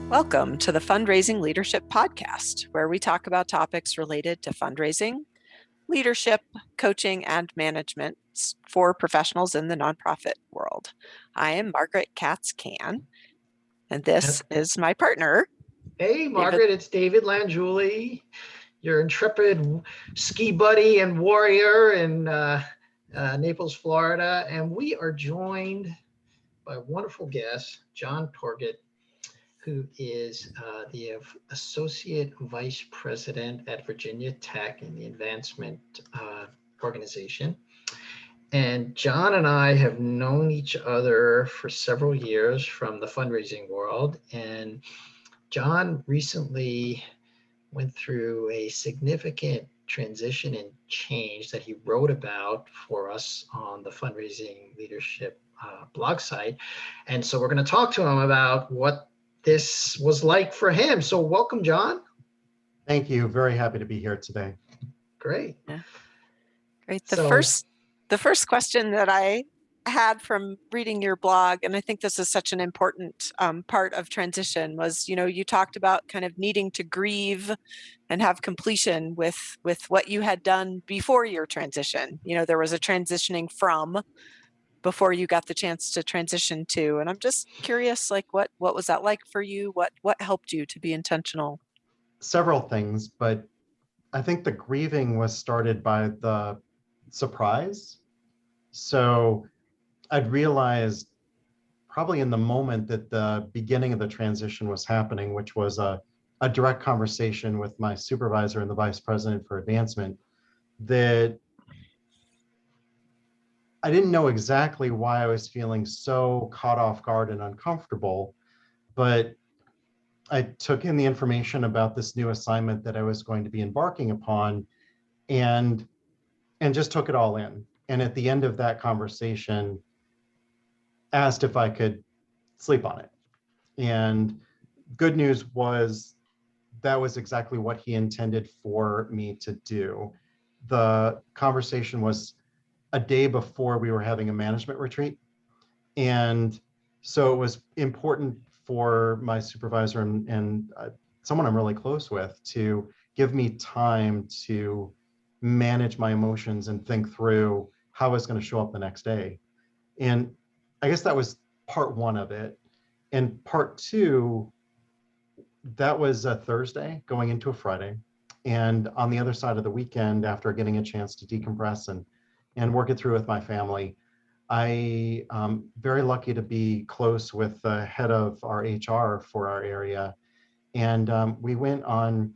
Welcome to the Fundraising Leadership Podcast, where we talk about topics related to fundraising, leadership, coaching, and management for professionals in the nonprofit world. I am Margaret Katz Cann, and this is my partner. Hey, Margaret, it's David Langiulli, your intrepid ski buddy and warrior in Naples, Florida. And we are joined by a wonderful guest, John Torget, who is the Associate Vice President at Virginia Tech in the Advancement Organization. And John and I have known each other for several years from the fundraising world. And John recently went through a significant transition and change that he wrote about for us on the Fundraising Leadership blog site. And so we're going to talk to him about what this was like for him. So welcome, John. Thank you. Very happy to be here today. Great. Yeah. Great. The first question that I had from reading your blog, and I think this is such an important part of transition, was, you talked about kind of needing to grieve and have completion with what you had done before your transition. There was a transitioning from before you got the chance to transition to, and I'm just curious, like, what was that like for you? What helped you to be intentional? Several things, but I think the grieving was started by the surprise. So I'd realized probably in the moment that the beginning of the transition was happening, which was a direct conversation with my supervisor and the vice president for advancement, that I didn't know exactly why I was feeling so caught off guard and uncomfortable, but I took in the information about this new assignment that I was going to be embarking upon and just took it all in. And at the end of that conversation, asked if I could sleep on it. And good news was that was exactly what he intended for me to do. The conversation was a day before we were having a management retreat. And so it was important for my supervisor and someone I'm really close with to give me time to manage my emotions and think through how I was going to show up the next day. And I guess that was part one of it. And part two, that was a Thursday going into a Friday. And on the other side of the weekend, after getting a chance to decompress and work it through with my family, I very lucky to be close with the head of our HR for our area. And we went on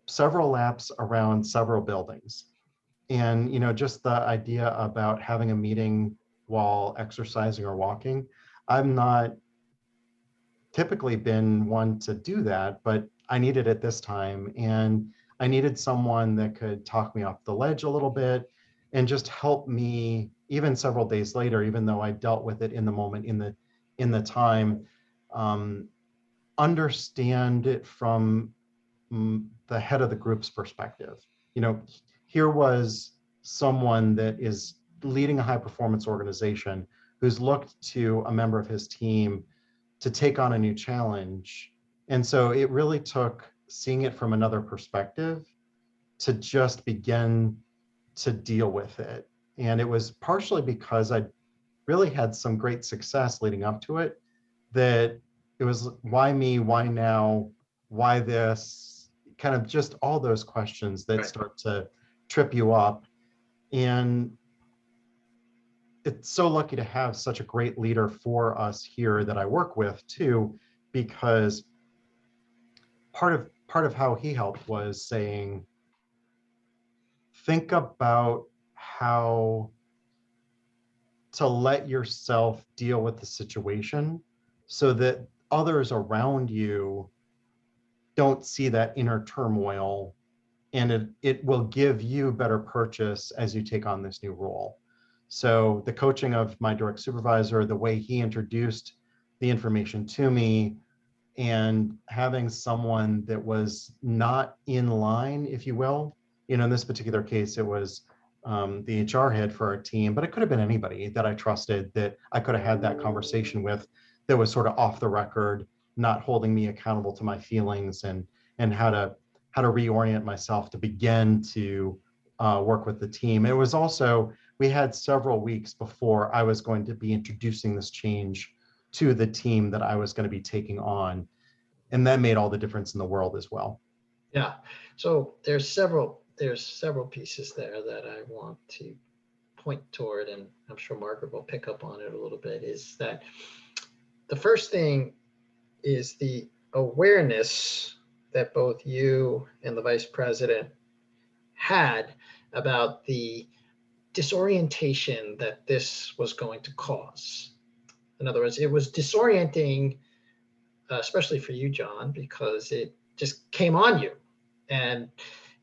several laps around several buildings. And, just the idea about having a meeting while exercising or walking, I've not typically been one to do that, but I needed it this time. And I needed someone that could talk me off the ledge a little bit and just help me, even several days later, even though I dealt with it in the moment, in the time, understand it from the head of the group's perspective. Here was someone that is leading a high performance organization who's looked to a member of his team to take on a new challenge. And so it really took seeing it from another perspective to just begin to deal with it. And it was partially because I really had some great success leading up to it, that it was why me, why now, why this, kind of just all those questions that start to trip you up. And it's so lucky to have such a great leader for us here that I work with too, because part of how he helped was saying, think about how to let yourself deal with the situation so that others around you don't see that inner turmoil, and it will give you better purchase as you take on this new role. So the coaching of my direct supervisor, the way he introduced the information to me, and having someone that was not in line, if you will. In this particular case, it was the HR head for our team, but it could have been anybody that I trusted that I could have had that conversation with that was sort of off the record not holding me accountable to my feelings, and how to reorient myself to begin to work with the team. It was also, we had several weeks before I was going to be introducing this change to the team that I was going to be taking on. And that made all the difference in the world as well. Yeah. So there's several pieces there that I want to point toward, and I'm sure Margaret will pick up on it a little bit, is that the first thing is the awareness that both you and the vice president had about the disorientation that this was going to cause. In other words, it was disorienting, especially for you, John, because it just came on you. And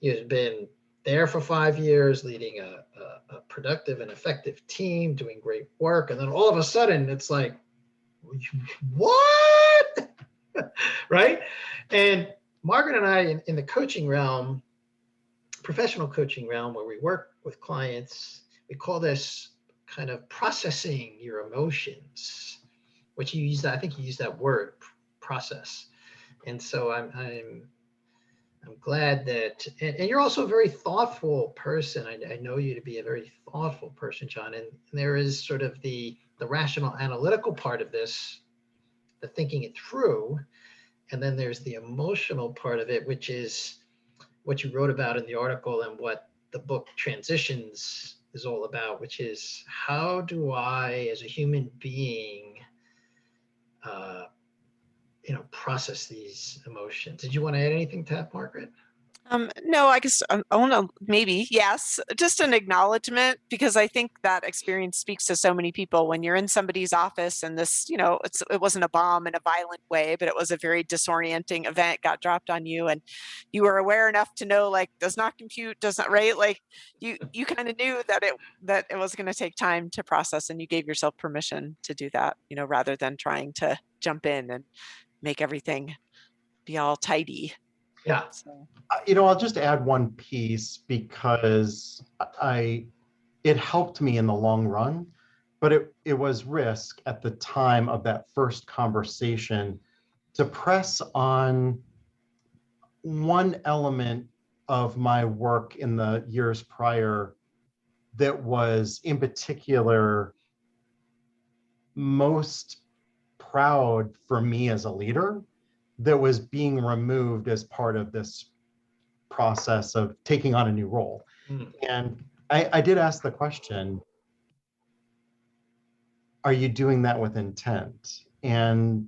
you've been there for 5 years, leading a productive and effective team, doing great work. And then all of a sudden, it's like, what? Right? And Margaret and I, in the coaching realm, professional coaching realm, where we work with clients, we call this kind of processing your emotions, which you use that, I think you use that word, process. And so I'm glad that, and you're also a very thoughtful person. I know you to be a very thoughtful person, John. And there is sort of the rational analytical part of this, the thinking it through. And then there's the emotional part of it, which is what you wrote about in the article and what the book Transitions is all about, which is, how do I, as a human being, process these emotions? Did you want to add anything to that, Margaret? No, I guess I want to maybe, yes, just an acknowledgement, because I think that experience speaks to so many people. When you're in somebody's office and this, it wasn't a bomb in a violent way, but it was a very disorienting event got dropped on you, and you were aware enough to know, like, does not compute, doesn't, right? Like you kind of knew that it was going to take time to process, and you gave yourself permission to do that, rather than trying to jump in and make everything be all tidy. Yeah. So. I'll just add one piece, because it helped me in the long run, but it was risk at the time of that first conversation to press on one element of my work in the years prior that was in particular most proud for me as a leader, that was being removed as part of this process of taking on a new role. And I did ask the question, are you doing that with intent? And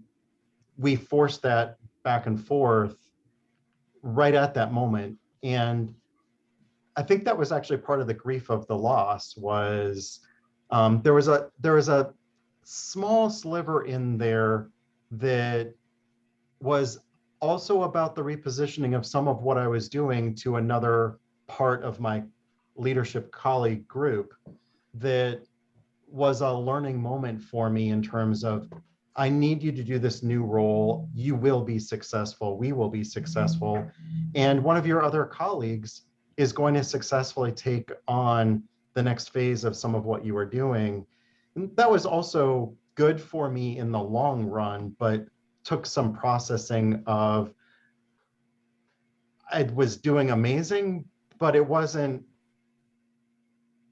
we forced that back and forth right at that moment. And I think that was actually part of the grief of the loss, was there was a small sliver in there that was also about the repositioning of some of what I was doing to another part of my leadership colleague group, that was a learning moment for me in terms of, I need you to do this new role. You will be successful. We will be successful. And one of your other colleagues is going to successfully take on the next phase of some of what you are doing. And that was also good for me in the long run, but took some processing of, I was doing amazing, but it wasn't,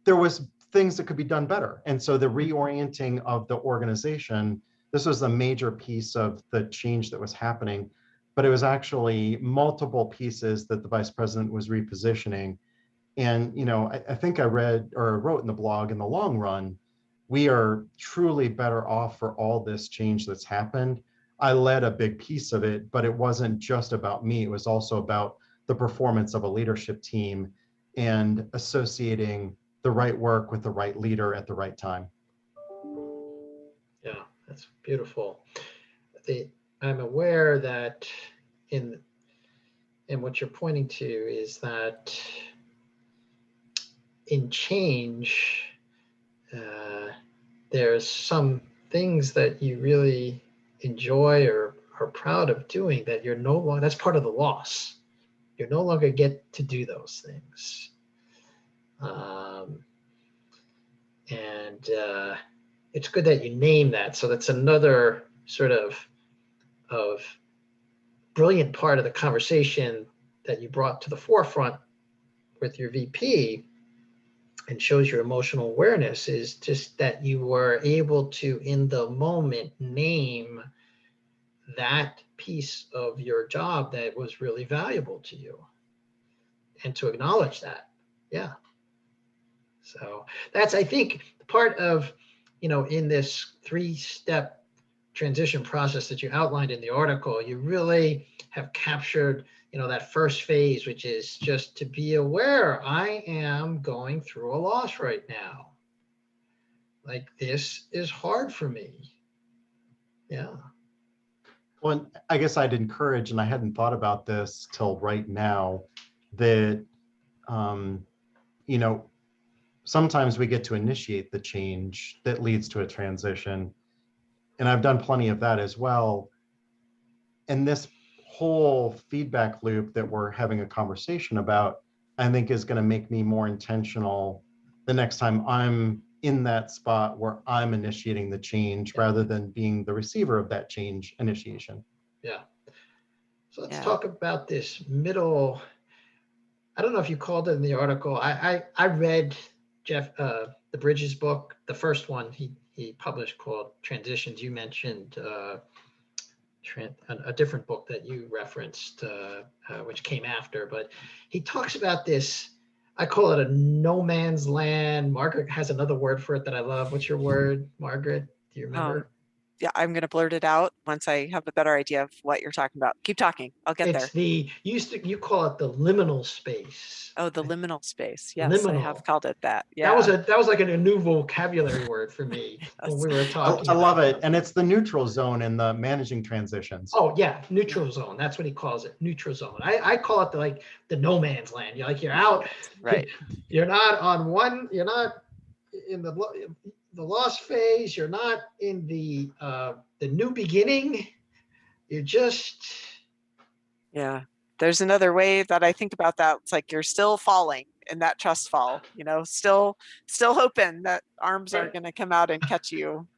there was things that could be done better. And so the reorienting of the organization, this was a major piece of the change that was happening, but it was actually multiple pieces that the vice president was repositioning. And, I think I read or wrote in the blog, in the long run, we are truly better off for all this change that's happened. I led a big piece of it, but it wasn't just about me. It was also about the performance of a leadership team and associating the right work with the right leader at the right time. Yeah, that's beautiful. I'm aware that in what you're pointing to is that in change, there's some things that you really enjoy or are proud of doing that you're no longer, that's part of the loss. You no longer get to do those things. And it's good that you name that. So that's another sort of of brilliant part of the conversation that you brought to the forefront with your VP and shows your emotional awareness is just that you were able to, in the moment, name that piece of your job that was really valuable to you and to acknowledge that. Yeah. So that's, I think, part of, in this 3-step transition process that you outlined in the article, you really have captured, that first phase, which is just to be aware, I am going through a loss right now. Like, this is hard for me. Yeah. Well, I guess I'd encourage, and I hadn't thought about this till right now, that, sometimes we get to initiate the change that leads to a transition. And I've done plenty of that as well. And this whole feedback loop that we're having a conversation about, I think is going to make me more intentional the next time I'm in that spot where I'm initiating the change rather than being the receiver of that change initiation. Yeah. So let's talk about this middle. I don't know if you called it in the article. I read Jeff the Bridges book, the first one he published called Transitions. You mentioned a different book that you referenced, which came after, but he talks about this. I call it a no man's land. Margaret has another word for it that I love. What's your word, Margaret? Do you remember? Yeah, I'm going to blurt it out once I have a better idea of what you're talking about. Keep talking. I'll get there. You call it the liminal space. Oh, the liminal space. Yes, liminal. I have called it that. Yeah. That was like a new vocabulary word for me when we were talking. I love it. And it's the neutral zone in the managing transitions. Oh yeah, neutral zone. That's what he calls it. Neutral zone. I call it the no man's land. You're out. Right. You're not on one. You're not in the loss phase. You're not in the new beginning. You're just. Yeah. There's another way that I think about that. It's like you're still falling in that trust fall, still hoping that arms are going to come out and catch you.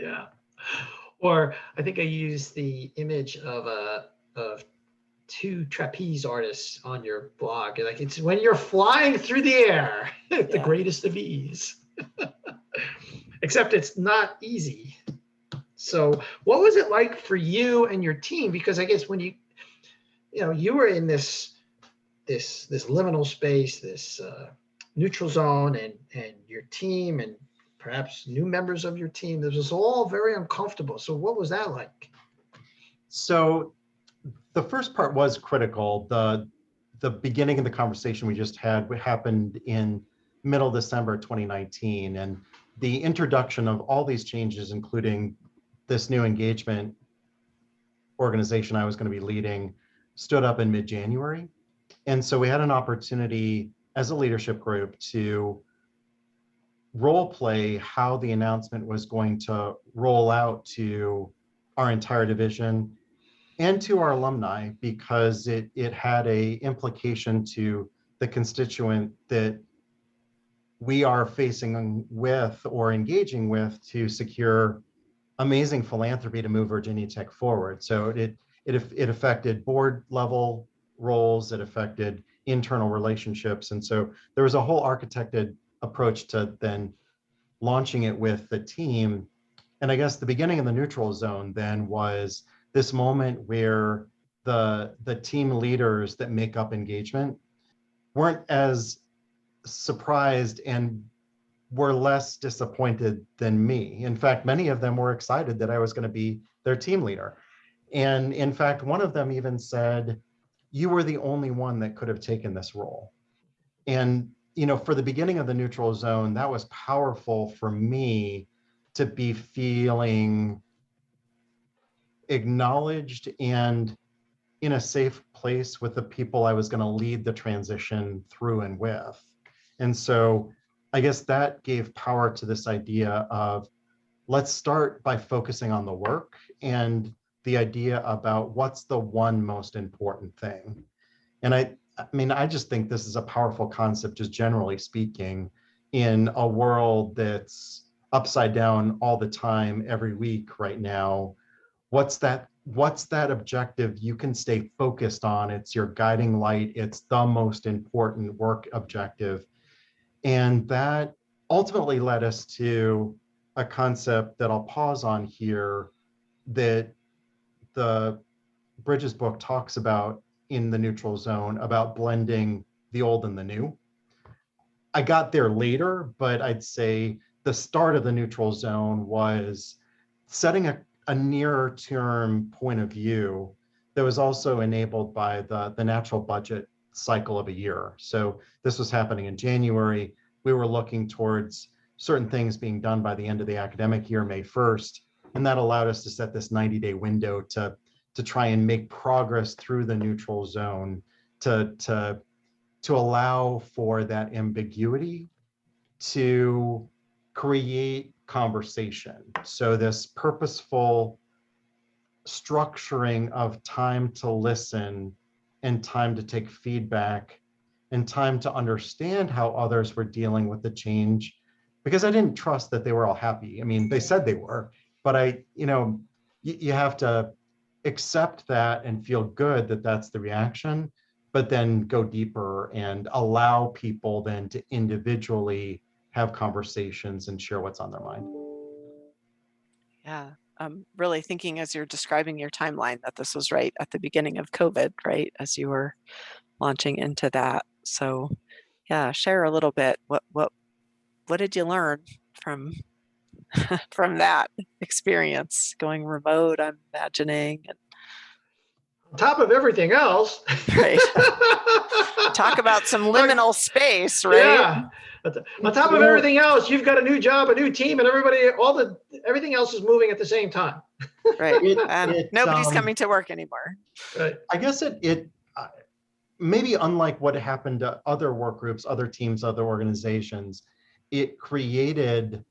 Yeah. Or I think I used the image of 2 trapeze artists on your blog. Like, it's when you're flying through the air, the greatest of ease. Except it's not easy. So what was it like for you and your team? Because I guess when you were in this liminal space, this neutral zone, and your team, and perhaps new members of your team, this was all very uncomfortable. So what was that like? So the first part was critical. The beginning of the conversation we just had happened in middle December 2019, and the introduction of all these changes, including this new engagement organization I was going to be leading, stood up in mid-January. And so we had an opportunity as a leadership group to role play how the announcement was going to roll out to our entire division and to our alumni, because it had a implication to the constituent that we are facing with or engaging with to secure amazing philanthropy to move Virginia Tech forward. So it affected board level roles, it affected internal relationships. And so there was a whole architected approach to then launching it with the team. And I guess the beginning of the neutral zone then was this moment where the team leaders that make up engagement weren't as surprised and were less disappointed than me. In fact, many of them were excited that I was going to be their team leader. And in fact, one of them even said, "You were the only one that could have taken this role." And, for the beginning of the neutral zone, that was powerful for me to be feeling acknowledged and in a safe place with the people I was going to lead the transition through and with. And so I guess that gave power to this idea of, let's start by focusing on the work and the idea about what's the one most important thing. And I just think this is a powerful concept, just generally speaking, in a world that's upside down all the time, every week right now. What's that what's that objective you can stay focused on. It's your guiding light. It's the most important work objective. And that ultimately led us to a concept that I'll pause on here that the Bridges book talks about in the neutral zone, about blending the old and the new. I got there later, but I'd say the start of the neutral zone was setting a nearer term point of view that was also enabled by the natural budget cycle of a year. So this was happening in January. We were looking towards certain things being done by the end of the academic year, May 1st. And that allowed us to set this 90-day window to try and make progress through the neutral zone to allow for that ambiguity to create conversation. So this purposeful structuring of time to listen and time to take feedback and time to understand how others were dealing with the change, because I didn't trust that they were all happy. I mean, they said they were, but you have to accept that and feel good that that's the reaction, but then go deeper and allow people then to individually have conversations and share what's on their mind. Yeah, I'm really thinking as you're describing your timeline that this was right at the beginning of COVID, right? As you were launching into that. So yeah, share a little bit. What did you learn from from that experience going remote, I'm imagining? And, On top of everything else. right. Talk about some liminal space, right? Yeah. On top of everything else, you've got a new job, a new team, and everything else is moving at the same time. Right. And nobody's coming to work anymore. Right. I guess it maybe unlike what happened to other work groups, other teams, other organizations, it created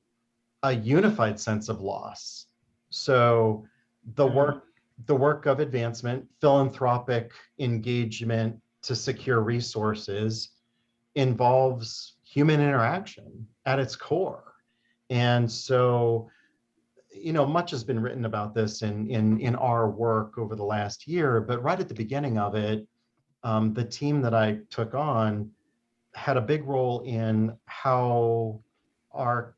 a unified sense of loss. So the work of advancement, philanthropic engagement to secure resources involves human interaction at its core. And so, much has been written about this in our work over the last year, but right at the beginning of it, the team that I took on had a big role in how our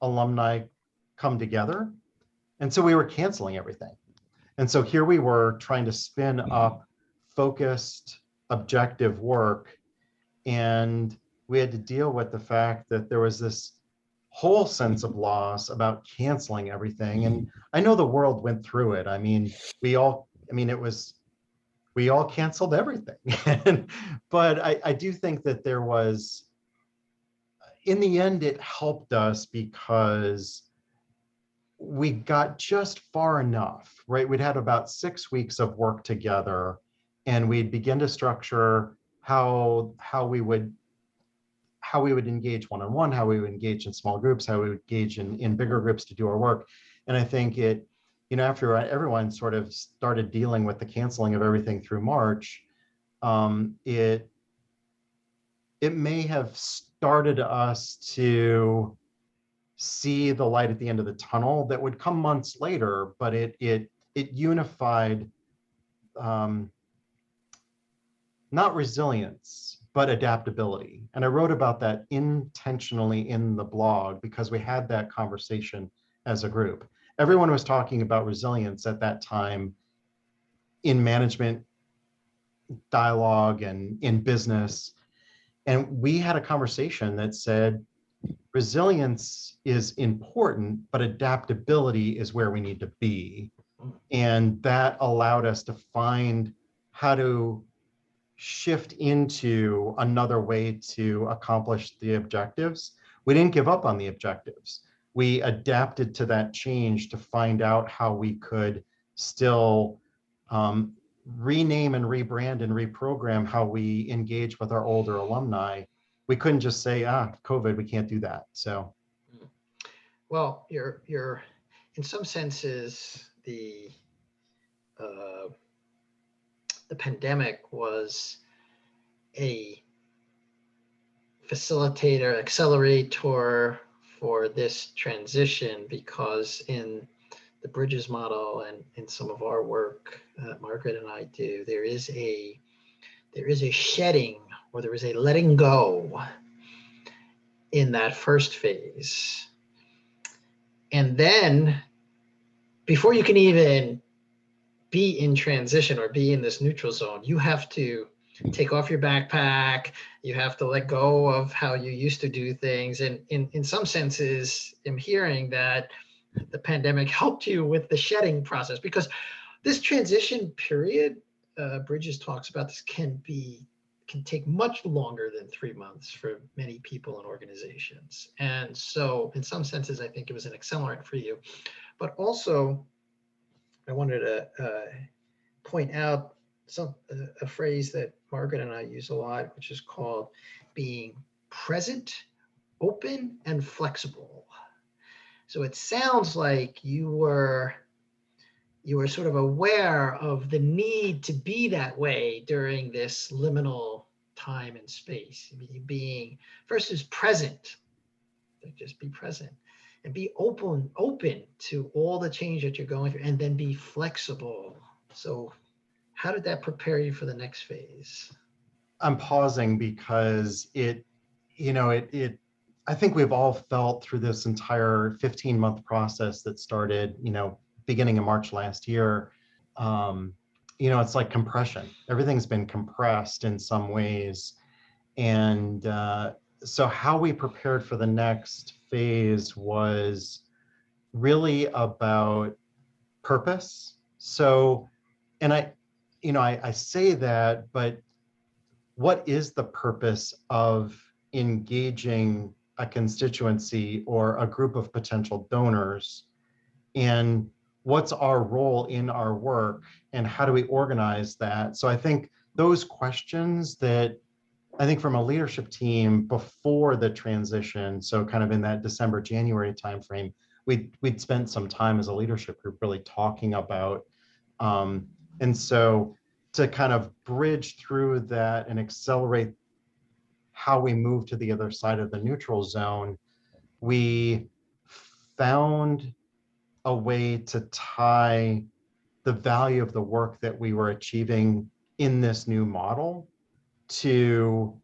alumni come together. And so we were canceling everything. And so here we were trying to spin up focused, objective work. And we had to deal with the fact that there was this whole sense of loss about canceling everything. And I know the world went through it. I mean, we all canceled everything. But I do think that there was, in the end, it helped us because we got just far enough, right? We'd had about 6 weeks of work together, and we'd begin to structure how we would engage one-on-one, how we would engage in small groups, how we would engage in bigger groups to do our work. And I think it, after everyone sort of started dealing with the canceling of everything through March, it may have started us to see the light at the end of the tunnel that would come months later, but it unified, not resilience, but adaptability. And I wrote about that intentionally in the blog because we had that conversation as a group. Everyone was talking about resilience at that time in management dialogue and in business. And we had a conversation that said, resilience is important, but adaptability is where we need to be. And that allowed us to find how to shift into another way to accomplish the objectives. We didn't give up on the objectives. We adapted to that change to find out how we could still rename and rebrand and reprogram how we engage with our older alumni. We couldn't just say, COVID, we can't do that. So, well, you're in some senses, the pandemic was a facilitator, accelerator for this transition, because in the Bridges model and in some of our work that Margaret and I do, there is a shedding, or there is a letting go in that first phase. And then before you can even be in transition or be in this neutral zone, you have to take off your backpack. You have to let go of how you used to do things. And in some senses, I'm hearing that the pandemic helped you with the shedding process, because this transition period, Bridges talks about this, can take much longer than 3 months for many people and organizations. And so in some senses, I think it was an accelerant for you. But also, I wanted to point out a phrase that Margaret and I use a lot, which is called being present, open, and flexible. So it sounds like you were sort of aware of the need to be that way during this liminal time and space. Being first is present, just be present, and be open to all the change that you're going through, and then be flexible. So how did that prepare you for the next phase? I'm pausing because I think we've all felt through this entire 15-month process that started, beginning of March last year. It's like compression. Everything's been compressed in some ways. And so how we prepared for the next phase was really about purpose. So, and I say that, but what is the purpose of engaging a constituency or a group of potential donors? And what's our role in our work, and how do we organize that? So I think those questions that I think from a leadership team before the transition, so kind of in that December, January timeframe, we'd spent some time as a leadership group really talking about. And so to kind of bridge through that and accelerate how we move to the other side of the neutral zone, we found a way to tie the value of the work that we were achieving in this new model to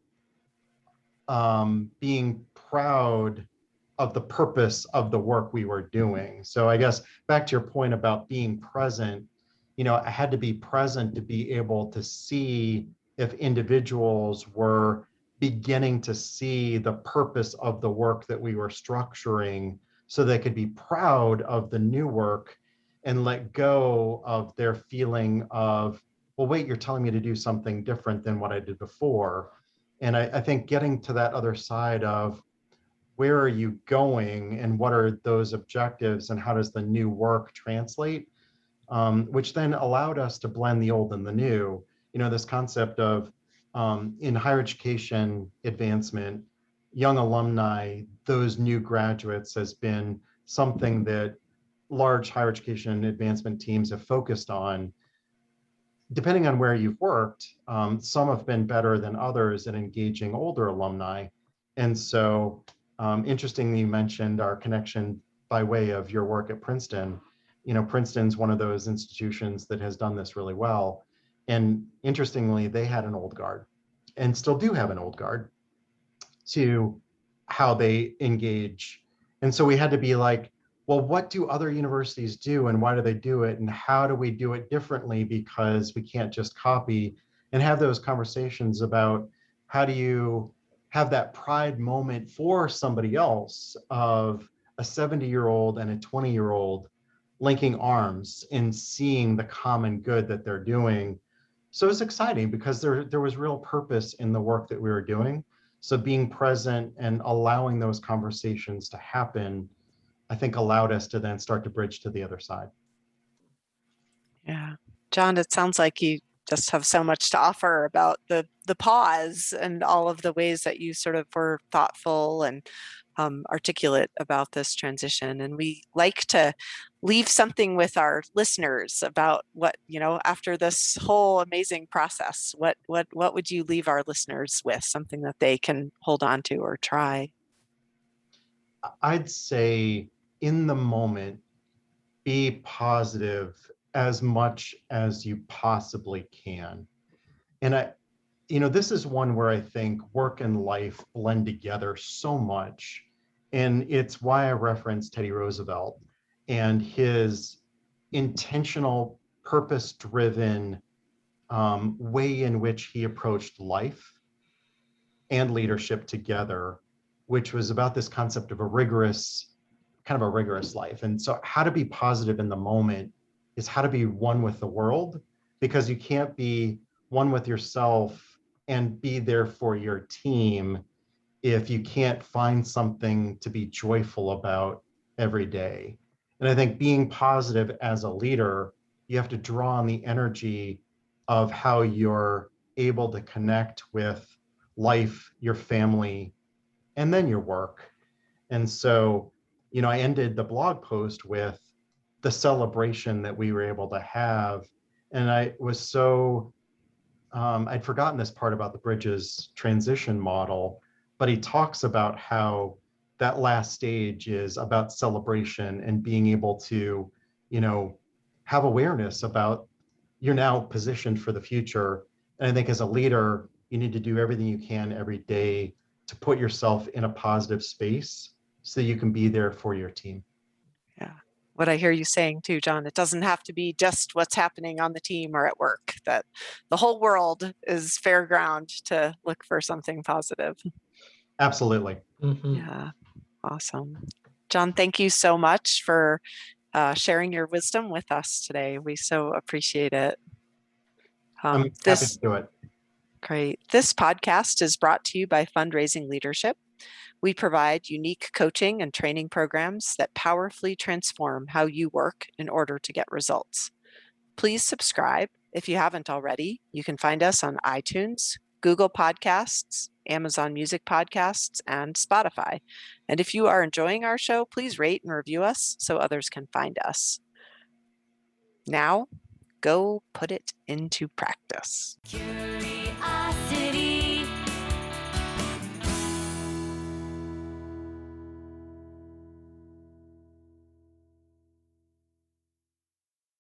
being proud of the purpose of the work we were doing. So I guess back to your point about being present, I had to be present to be able to see if individuals were beginning to see the purpose of the work that we were structuring, so they could be proud of the new work and let go of their feeling of, well, wait, you're telling me to do something different than what I did before. And I think getting to that other side of where are you going and what are those objectives and how does the new work translate, which then allowed us to blend the old and the new. This concept of in higher education advancement, young alumni, those new graduates has been something that large higher education advancement teams have focused on. Depending on where you've worked, some have been better than others at engaging older alumni. And so interestingly, you mentioned our connection by way of your work at Princeton. Princeton's one of those institutions that has done this really well. And interestingly, they had an old guard and still do have an old guard to how they engage. And so we had to be like, well, what do other universities do and why do they do it? And how do we do it differently? Because we can't just copy, and have those conversations about how do you have that pride moment for somebody else of a 70-year-old and a 20-year-old linking arms and seeing the common good that they're doing. So it's exciting because there was real purpose in the work that we were doing. So being present and allowing those conversations to happen, I think allowed us to then start to bridge to the other side. Yeah. John, it sounds like you just have so much to offer about the pause and all of the ways that you sort of were thoughtful and articulate about this transition. And we like to leave something with our listeners about what, after this whole amazing process, what would you leave our listeners with? Something that they can hold on to or try? I'd say in the moment, be positive as much as you possibly can. And this is one where I think work and life blend together so much. And it's why I referenced Teddy Roosevelt and his intentional, purpose-driven way in which he approached life and leadership together, which was about this concept of a rigorous life. And so how to be positive in the moment is how to be one with the world, because you can't be one with yourself and be there for your team if you can't find something to be joyful about every day. And I think being positive as a leader, you have to draw on the energy of how you're able to connect with life, your family, and then your work. And so, I ended the blog post with the celebration that we were able to have. And I was so, I'd forgotten this part about the Bridges transition model, but he talks about how that last stage is about celebration and being able to, have awareness about you're now positioned for the future. And I think as a leader, you need to do everything you can every day to put yourself in a positive space so you can be there for your team. Yeah. What I hear you saying too, John, it doesn't have to be just what's happening on the team or at work, that the whole world is fair ground to look for something positive. Absolutely. Mm-hmm. Yeah. Awesome. John, thank you so much for sharing your wisdom with us today. We so appreciate it. I'm happy to do it. Great. This podcast is brought to you by Fundraising Leadership. We provide unique coaching and training programs that powerfully transform how you work in order to get results. Please subscribe if you haven't already. You can find us on iTunes, Google Podcasts, Amazon Music Podcasts, and Spotify. And if you are enjoying our show, please rate and review us so others can find us. Now, go put it into practice.